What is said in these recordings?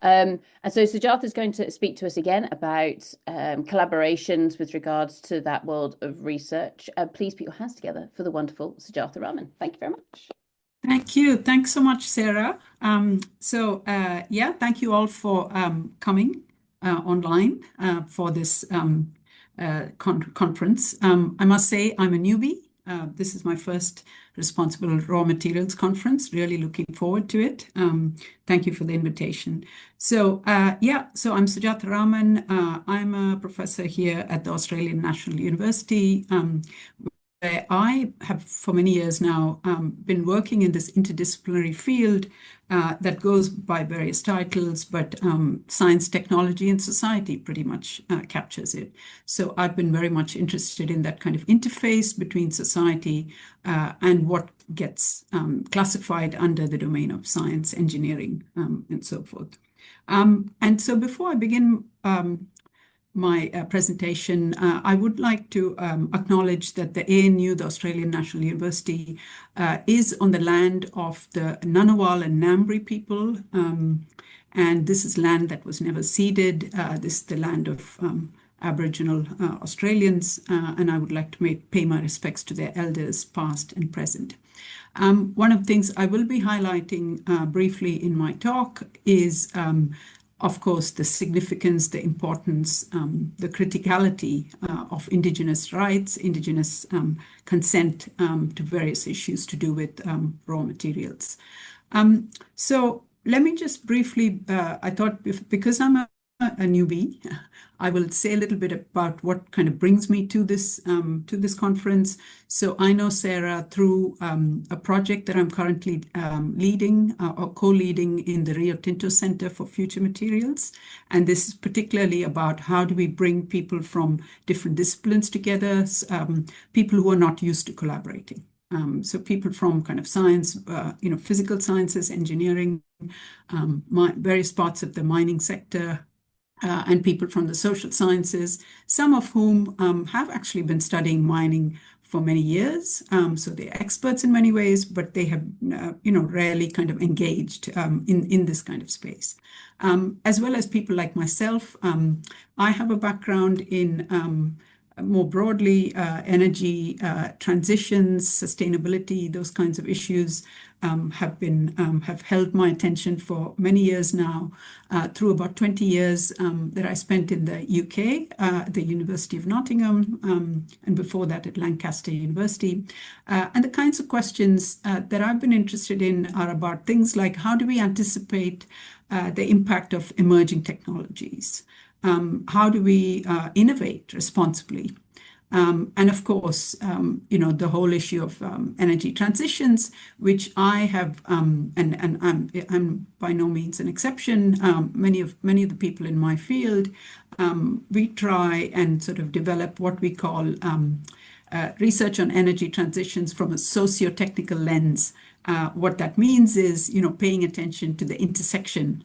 And so Sujatha is going to speak to us again about collaborations with regards to that world of research. Please put your hands together for the wonderful Sujatha Raman. Thank you very much. Thank you. Thanks so much, Sarah. Yeah, thank you all for coming online for this conference. I must say I'm a newbie. This is my first Responsible Raw Materials Conference. Really looking forward to it. Thank you for the invitation. I'm Sujatha Raman. I'm a professor here at the Australian National University. I have for many years now been working in this interdisciplinary field that goes by various titles, but science, technology, and society pretty much captures it. So I've been very much interested in that kind of interface between society and what gets classified under the domain of science, engineering, and so forth. And so before I begin my presentation, I would like to acknowledge that the ANU, the Australian National University, is on the land of the Ngunnawal and Ngambri people. And this is land that was never ceded. This is the land of Aboriginal Australians. And I would like to pay my respects to their elders, past and present. One of the things I will be highlighting briefly in my talk is of course, the significance, the importance, the criticality of Indigenous rights, Indigenous consent to various issues to do with raw materials. So let me just briefly, I thought because I'm a newbie, I will say a little bit about what kind of brings me to this conference. So I know Sarah through a project that I'm currently leading or co-leading in the Rio Tinto Center for Future Materials. And this is particularly about how do we bring people from different disciplines together, people who are not used to collaborating. So people from kind of science, physical sciences, engineering, various parts of the mining sector, and people from the social sciences, some of whom have actually been studying mining for many years. So they're experts in many ways, but they have, rarely kind of engaged in this kind of space. As well as people like myself, I have a background in more broadly, energy transitions, sustainability, those kinds of issues have held my attention for many years now, through about 20 years that I spent in the UK, the University of Nottingham, and before that at Lancaster University. And the kinds of questions that I've been interested in are about things like how do we anticipate the impact of emerging technologies? How do we innovate responsibly? And of course, the whole issue of energy transitions, which I have, and I'm by no means an exception. Many of the people in my field, we try and sort of develop what we call research on energy transitions from a socio-technical lens. What that means is, paying attention to the intersection,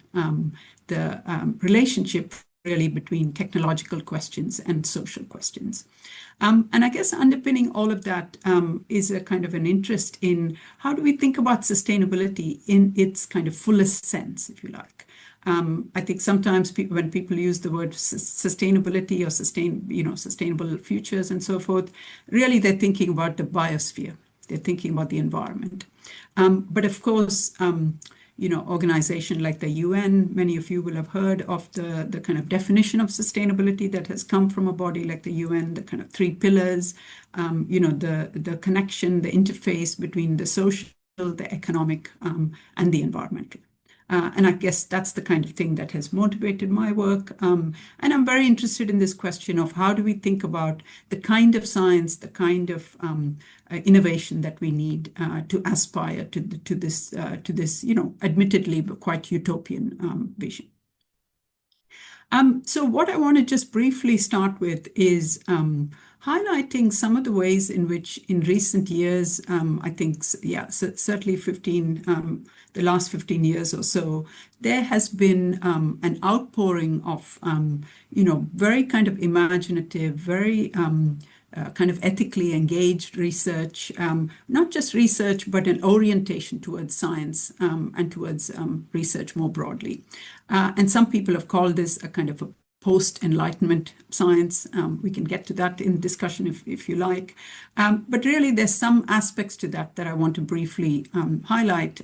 the relationship really between technological questions and social questions. And I guess underpinning all of that is a kind of an interest in how do we think about sustainability in its kind of fullest sense, if you like. I think sometimes when people use the word sustainability or sustainable futures and so forth, really they're thinking about the biosphere. They're thinking about the environment. But of course, organization like the UN, many of you will have heard of the kind of definition of sustainability that has come from a body like the UN, the kind of 3 pillars, the connection, the interface between the social, the economic, and the environmental. And I guess that's the kind of thing that has motivated my work. And I'm very interested in this question of how do we think about the kind of science, the kind of innovation that we need to aspire to this, admittedly quite utopian vision. So what I want to just briefly start with is highlighting some of the ways in which in recent years, I think, certainly the last 15 years or so, there has been an outpouring of, very kind of imaginative, very kind of ethically engaged research, not just research, but an orientation towards science and towards research more broadly. And some people have called this a kind of a post-enlightenment science. We can get to that in discussion if you like. But really, there's some aspects to that I want to briefly highlight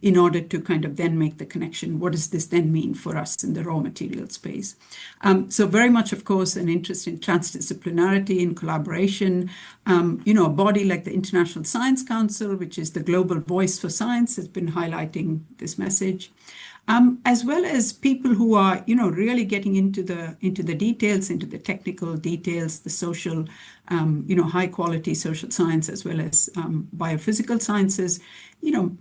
in order to kind of then make the connection. What does this then mean for us in the raw material space? So very much, of course, an interest in transdisciplinarity and collaboration. A body like the International Science Council, which is the global voice for science, has been highlighting this message. As well as people who are, really getting into the details, into the technical details, the social, high quality social science, as well as biophysical sciences,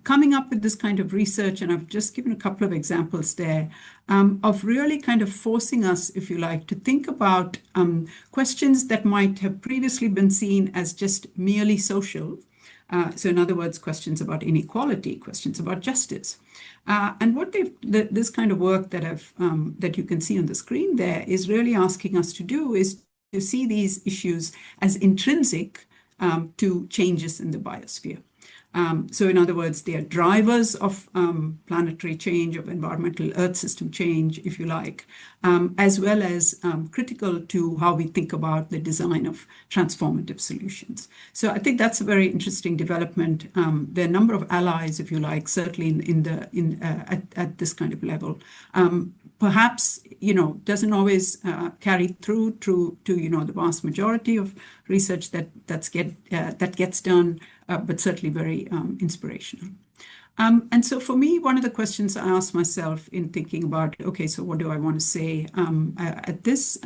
coming up with this kind of research. And I've just given a couple of examples there of really kind of forcing us, if you like, to think about questions that might have previously been seen as just merely social. So in other words, questions about inequality, questions about justice. And what this kind of work that you can see on the screen there is really asking us to do is to see these issues as intrinsic to changes in the biosphere. So in other words, they are drivers of planetary change, of environmental Earth system change, if you like, as well as critical to how we think about the design of transformative solutions. So I think that's a very interesting development. There are a number of allies, if you like, certainly at this kind of level. Perhaps, doesn't always carry through to the vast majority of research that gets done, but certainly very inspirational. And so for me, one of the questions I asked myself in thinking about, okay, so what do I want to say at this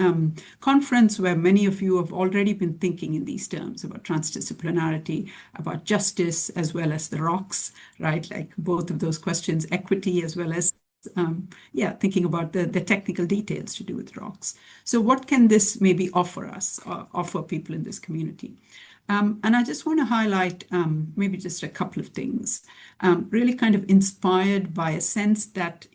conference where many of you have already been thinking in these terms about transdisciplinarity, about justice, as well as the rocks, right? Like both of those questions, equity, as well as thinking about the technical details to do with rocks. So what can this maybe offer us, offer people in this community? And I just want to highlight maybe just a couple of things, really kind of inspired by a sense that,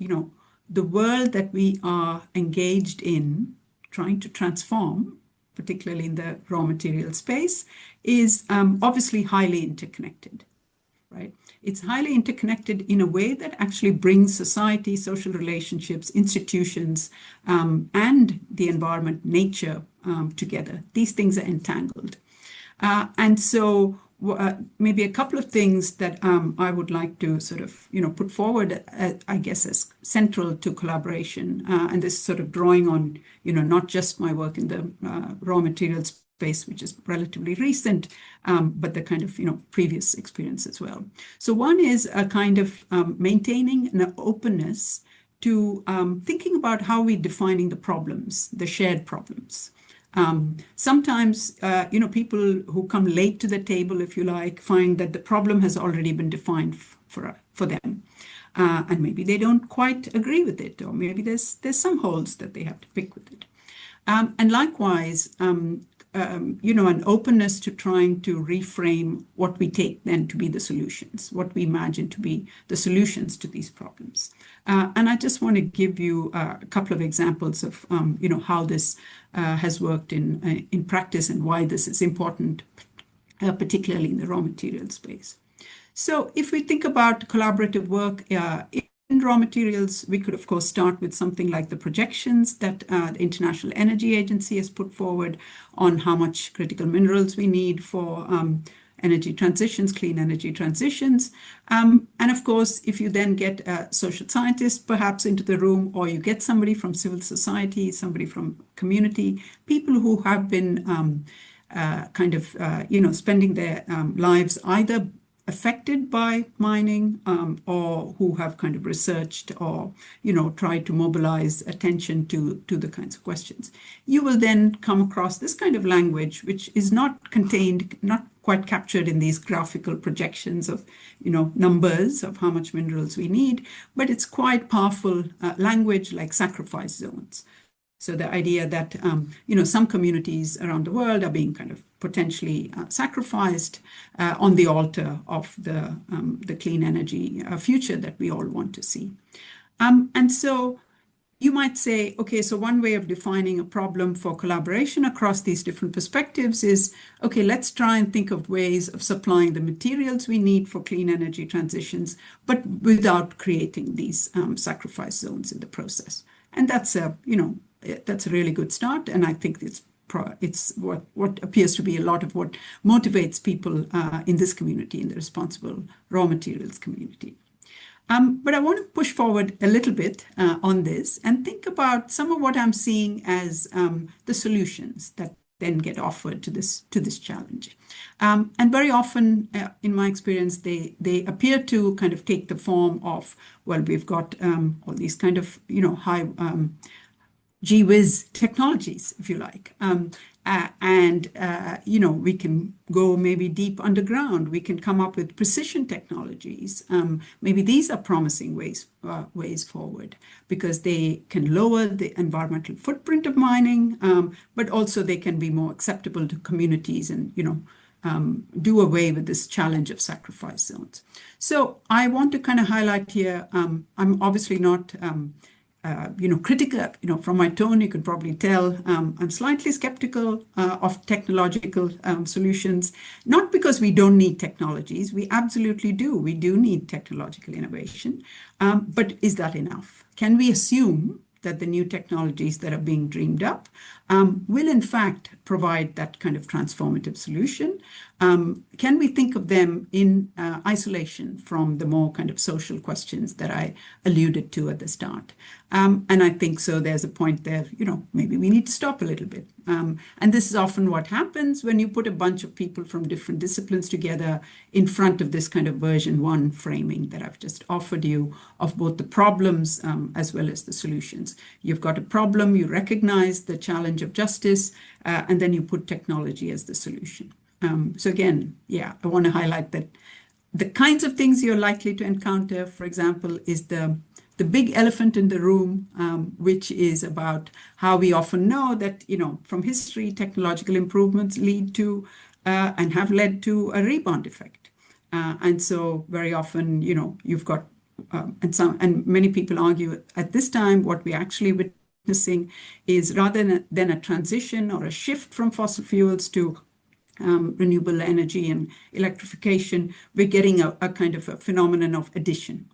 the world that we are engaged in trying to transform, particularly in the raw material space, is obviously highly interconnected, right? It's highly interconnected in a way that actually brings society, social relationships, institutions, and the environment, nature together. These things are entangled. And so maybe a couple of things that I would like to sort of, put forward, I guess, as central to collaboration. And this sort of drawing on, not just my work in the raw materials space, which is relatively recent, but the kind of, previous experience as well. So one is a kind of maintaining an openness to thinking about how we're defining the problems, the shared problems. Sometimes, people who come late to the table, if you like, find that the problem has already been defined for them. And maybe they don't quite agree with it, or maybe there's some holes that they have to pick with it. And likewise, an openness to trying to reframe what we take then to be the solutions, what we imagine to be the solutions to these problems. And I just want to give you a couple of examples of, how this has worked in practice and why this is important, particularly in the raw material space. So if we think about collaborative work in raw materials, we could, of course, start with something like the projections that the International Energy Agency has put forward on how much critical minerals we need for energy transitions, clean energy transitions. And of course, if you then get a social scientist perhaps into the room, or you get somebody from civil society, somebody from community, people who have been spending their lives either affected by mining or who have kind of researched or, tried to mobilize attention to the kinds of questions. You will then come across this kind of language, which is not contained, not quite captured in these graphical projections of, numbers of how much minerals we need, but it's quite powerful language like sacrifice zones. So the idea that, some communities around the world are being kind of potentially sacrificed on the altar of the clean energy future that we all want to see. And so you might say, okay, so one way of defining a problem for collaboration across these different perspectives is, okay, let's try and think of ways of supplying the materials we need for clean energy transitions, but without creating these sacrifice zones in the process. And that's a really good start. And I think it's what appears to be a lot of what motivates people in this community, in the responsible raw materials community. But I want to push forward a little bit on this and think about some of what I'm seeing as the solutions that then get offered to this challenge. And very often, in my experience, they appear to kind of take the form of, well, we've got all these kind of high gee whiz technologies, if you like. We can go maybe deep underground. We can come up with precision technologies. Maybe these are promising ways forward because they can lower the environmental footprint of mining, but also they can be more acceptable to communities and, do away with this challenge of sacrifice zones. So I want to kind of highlight here, I'm obviously not critical, from my tone, you can probably tell I'm slightly skeptical of technological solutions, not because we don't need technologies. We absolutely do. We do need technological innovation. But is that enough? Can we assume that the new technologies that are being dreamed up will in fact provide that kind of transformative solution? Can we think of them in isolation from the more kind of social questions that I alluded to at the start? And I think so there's a point there, maybe we need to stop a little bit. And this is often what happens when you put a bunch of people from different disciplines together in front of this kind of version one framing that I've just offered you of both the problems as well as the solutions. You've got a problem, you recognize the challenge of justice, and then you put technology as the solution. So again, I want to highlight that the kinds of things you're likely to encounter, for example, is the big elephant in the room, which is about how we often know that, from history, technological improvements lead to and have led to a rebound effect. And so very often, you've got, and many people argue at this time, what we actually witnessing is rather than a transition or a shift from fossil fuels to renewable energy and electrification, we're getting a kind of a phenomenon of addition,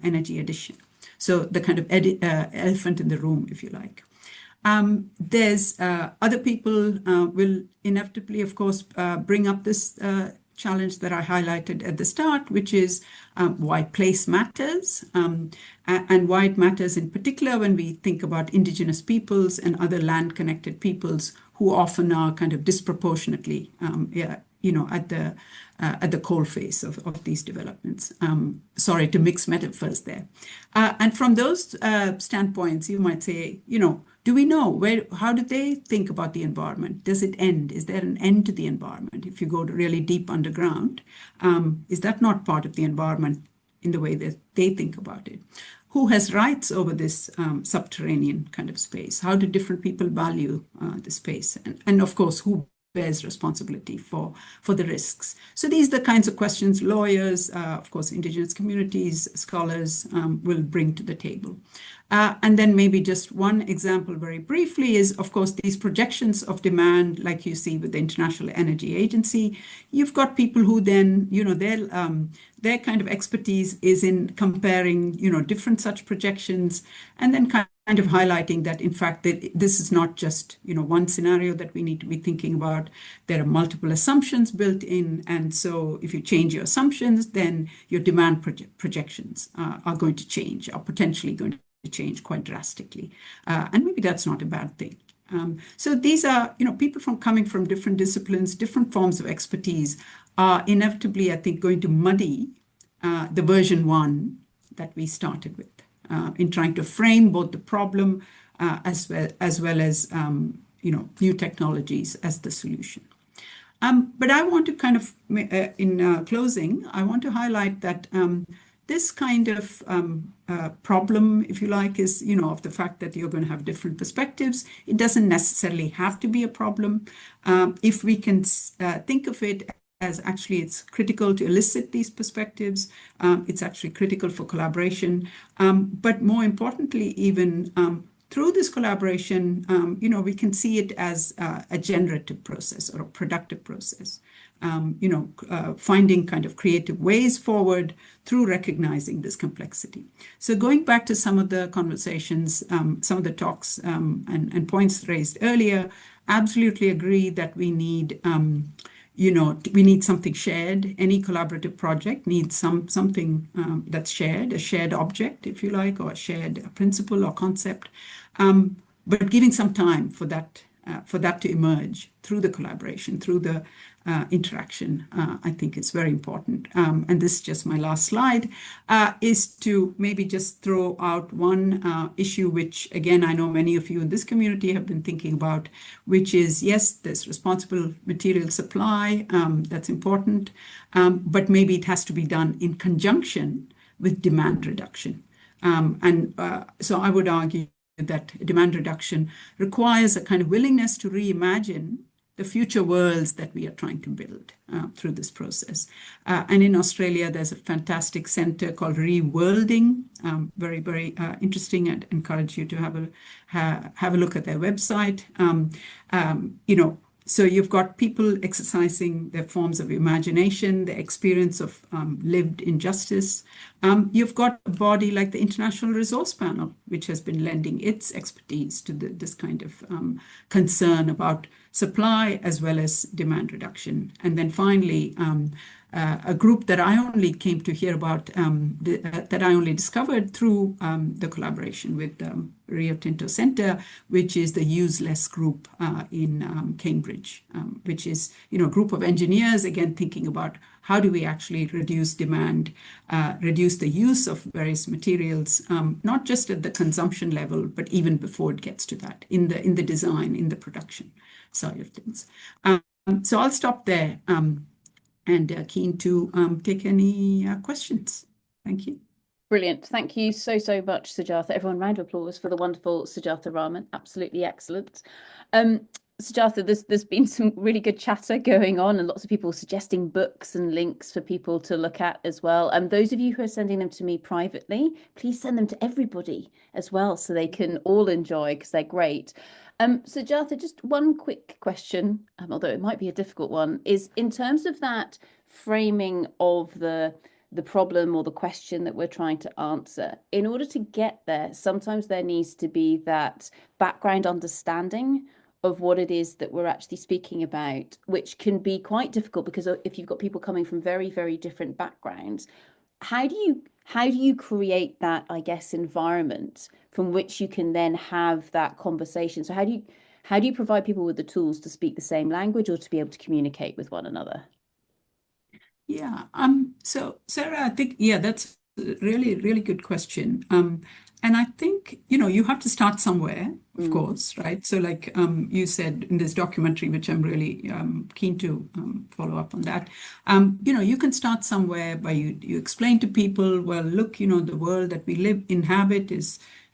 energy addition. So the kind of elephant in the room, if you like. There's other people will inevitably, of course, bring up this challenge that I highlighted at the start, which is why place matters, and why it matters in particular when we think about indigenous peoples and other land-connected peoples who often are kind of disproportionately at the coalface of these developments. Sorry to mix metaphors there. And from those standpoints, you might say, do we know how do they think about the environment? Does it end? Is there an end to the environment? If you go to really deep underground, is that not part of the environment in the way that they think about it? Who has rights over this subterranean kind of space? How do different people value the space? And of course, who bears responsibility for the risks? So these are the kinds of questions lawyers, of course, indigenous communities, scholars will bring to the table. And then maybe just one example very briefly is, of course, these projections of demand, like you see with the International Energy Agency. You've got people who then, their kind of expertise is in comparing, different such projections and then kind of highlighting that, in fact, that this is not just, one scenario that we need to be thinking about. There are multiple assumptions built in. And so if you change your assumptions, then your demand projections are going to change, are potentially going to change quite drastically. And maybe that's not a bad thing. So these are, people coming from different disciplines, different forms of expertise are inevitably, I think, going to muddy the version one that we started with in trying to frame both the problem as well as new technologies as the solution. But I want to kind of, in closing, I want to highlight that this kind of problem, if you like, is, of the fact that you're going to have different perspectives. It doesn't necessarily have to be a problem. If we can think of it as actually it's critical to elicit these perspectives. It's actually critical for collaboration. But more importantly, even through this collaboration, we can see it as a generative process or a productive process. Finding kind of creative ways forward through recognizing this complexity. So going back to some of the conversations, some of the talks and points raised earlier, absolutely agree that we need we need something shared. Any collaborative project needs something that's shared, a shared object, if you like, or a shared principle or concept. But giving some time for that to emerge through the collaboration, through the interaction, I think is very important. And this is just my last slide, is to maybe just throw out one issue, which again, I know many of you in this community have been thinking about, which is, yes, there's responsible material supply, that's important, but maybe it has to be done in conjunction with demand reduction. So I would argue that demand reduction requires a kind of willingness to reimagine the future worlds that we are trying to build through this process. And in Australia, there's a fantastic center called Reworlding, very, very interesting. I'd encourage you to have a look at their website. So you've got people exercising their forms of imagination, the experience of lived injustice. You've got a body like the International Resource Panel, which has been lending its expertise to this kind of concern about supply as well as demand reduction. And then finally, a group that I only came to hear about, that I only discovered through the collaboration with Rio Tinto Center, which is the Use Less group in Cambridge, which is a group of engineers, again, thinking about how do we actually reduce demand, reduce the use of various materials, not just at the consumption level, but even before it gets to that, in the design, in the production side of things. So I'll stop there. And keen to take any questions. Thank you. Brilliant. Thank you so much, Sujatha. Everyone, round of applause for the wonderful Sujatha Raman. Absolutely excellent. Sujatha, there's been some really good chatter going on and lots of people suggesting books and links for people to look at as well. And those of you who are sending them to me privately, please send them to everybody as well so they can all enjoy because they're great. Sujatha, just one quick question, although it might be a difficult one, is in terms of that framing of the problem or the question that we're trying to answer, in order to get there, sometimes there needs to be that background understanding of what it is that we're actually speaking about, which can be quite difficult because if you've got people coming from very, very different backgrounds, how do you create that, I guess, environment from which you can then have that conversation? So how do you provide people with the tools to speak the same language or to be able to communicate with one another? Yeah. So Sarah, I think, that's a really, really good question. And I think, you have to start somewhere, of course, right? So like you said in this documentary, which I'm really keen to follow up on that, you can start somewhere by you explain to people, well, look, the world that we inhabit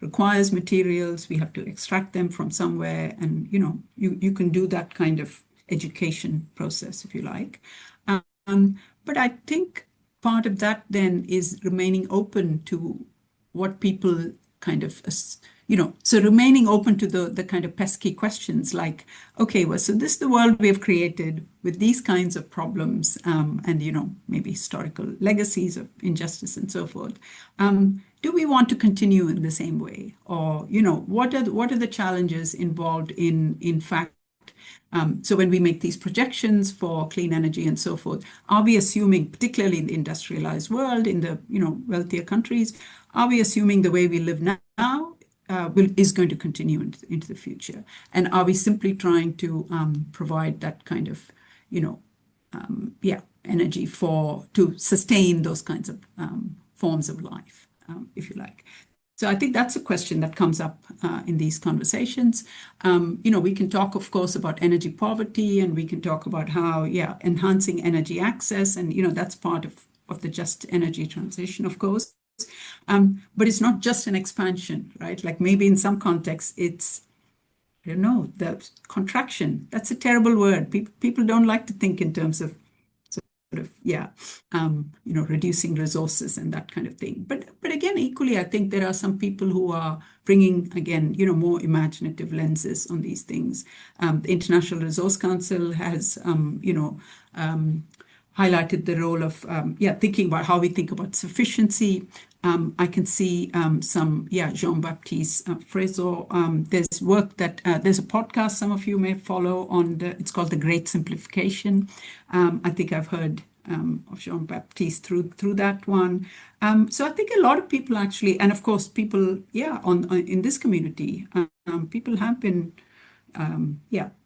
requires materials. We have to extract them from somewhere. And, you can do that kind of education process, if you like. But I think part of that then is remaining open to what people kind of, so remaining open to the kind of pesky questions like, okay, well, so this is the world we have created with these kinds of problems and, maybe historical legacies of injustice and so forth. Do we want to continue in the same way? Or, what are the challenges involved in fact, so when we make these projections for clean energy and so forth, are we assuming, particularly in the industrialized world, in the wealthier countries, are we assuming the way we live now is going to continue into the future? And are we simply trying to provide that kind of, energy to sustain those kinds of forms of life, if you like? So I think that's a question that comes up in these conversations. We can talk, of course, about energy poverty, and we can talk about how, enhancing energy access, and that's part of the just energy transition, of course. But it's not just an expansion, right? Like maybe in some contexts, it's, the contraction. That's a terrible word. People don't like to think in terms of of, reducing resources and that kind of thing. But again, equally, I think there are some people who are bringing, again, more imaginative lenses on these things. The International Resource Council has, highlighted the role of, thinking about how we think about sufficiency. I can see Jean-Baptiste Frézeau. There's work that, there's a podcast some of you may follow it's called The Great Simplification. I think I've heard of Jean-Baptiste through that one. So I think a lot of people actually, and of course people, in this community, people have been,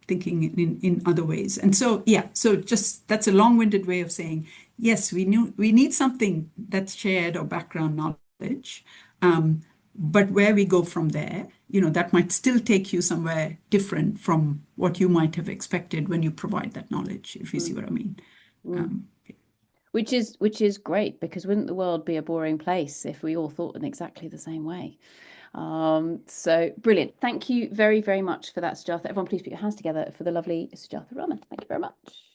thinking in other ways. And so, so just that's a long-winded way of saying, yes, we need something that's shared or background knowledge. But where we go from there, that might still take you somewhere different from what you might have expected when you provide that knowledge, if you see what I mean. Which is great, because wouldn't the world be a boring place if we all thought in exactly the same way? So brilliant. Thank you very, very much for that, Sujatha. Everyone, please put your hands together for the lovely Sujatha Raman. Thank you very much.